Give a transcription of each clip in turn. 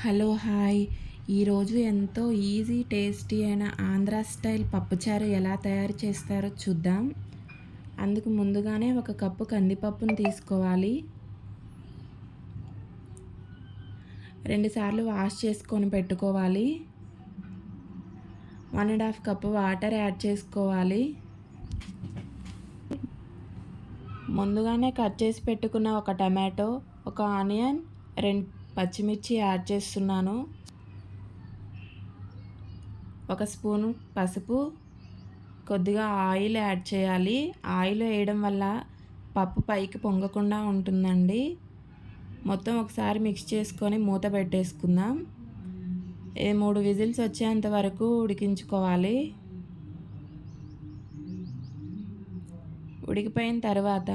Hello hi. ఈరోజు ఎంతో easy tasty అయిన ఆంధ్ర స్టైల్ పప్పుచారు ఎలా తయారు చేస్తారో చూద్దాం. అందుకు ముందుగానే 1 కప్పు కందిపప్పును తీసుకోవాలి. 2 సార్లు వాష్ చేసుకొని పెట్టుకోవాలి. 1½ కప్పు వాటర్ యాడ్ చేసుకోవాలి. ముందుగానే కట్ చేసి పెట్టుకున్న 1 టమాటో, 1 ఆనియన్, 2 పచ్చిమిర్చి యాడ్ చేస్తున్నాను. 1 స్పూను పసుపు, కొద్దిగా ఆయిల్ యాడ్ చేయాలి. ఆయిల్ వేయడం వల్ల పప్పు పైకి పొంగకుండా ఉంటుందండి. మొత్తం ఒకసారి మిక్స్ చేసుకొని మూత పెట్టేసుకుందాం. 3 విజిల్స్ వచ్చేంత వరకు ఉడికించుకోవాలి. ఉడికిపోయిన తర్వాత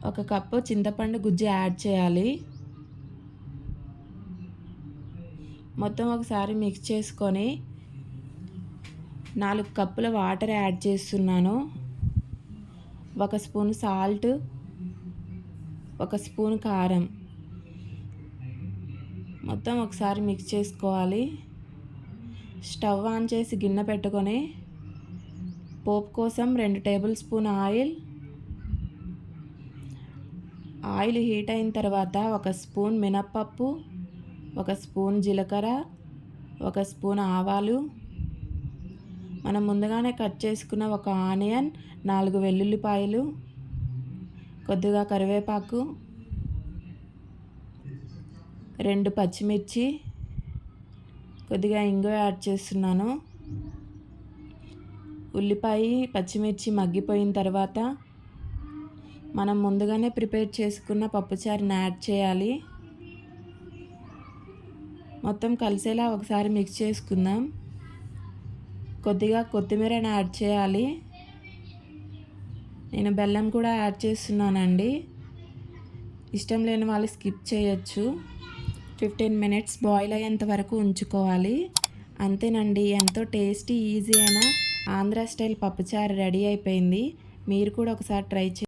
1 కప్పు చింతపండు గుజ్జు యాడ్ చేయాలి. మొత్తం ఒకసారి మిక్స్ చేసుకొని 4 కప్పుల వాటర్ యాడ్ చేస్తున్నాను. 1 స్పూన్ సాల్ట్, 1 స్పూన్ కారం, మొత్తం ఒకసారి మిక్స్ చేసుకోవాలి. స్టవ్ ఆన్ చేసి గిన్నె పెట్టుకొని పోపు కోసం 2 టేబుల్ స్పూన్ ఆయిల్ హీట్ అయిన తర్వాత 1 స్పూన్ మినప్పప్పు, 1 స్పూన్ జీలకర్ర, 1 స్పూన్ ఆవాలు, మనం ముందుగానే కట్ చేసుకున్న 1 ఆనియన్, 4 వెల్లుల్లిపాయలు, కొద్దిగా కరివేపాకు, 2 పచ్చిమిర్చి, కొద్దిగా ఇంగువ యాడ్ చేస్తున్నాను. ఉల్లిపాయ పచ్చిమిర్చి మగ్గిపోయిన తర్వాత మనం ముందుగానే ప్రిపేర్ చేసుకున్న పప్పుచారుని యాడ్ చేయాలి. మొత్తం కలిసేలా ఒకసారి మిక్స్ చేసుకుందాం. కొద్దిగా కొత్తిమీరని యాడ్ చేయాలి. నేను బెల్లం కూడా యాడ్ చేస్తున్నానండి. ఇష్టం లేని వాళ్ళు స్కిప్ చేయొచ్చు. 15 మినిట్స్ బాయిల్ అయ్యేంత వరకు ఉంచుకోవాలి. అంతేనండి, ఎంతో టేస్టీ ఈజీ అయిన ఆంధ్ర స్టైల్ పప్పుచారు రెడీ అయిపోయింది. మీరు కూడా ఒకసారి ట్రై చేయండి.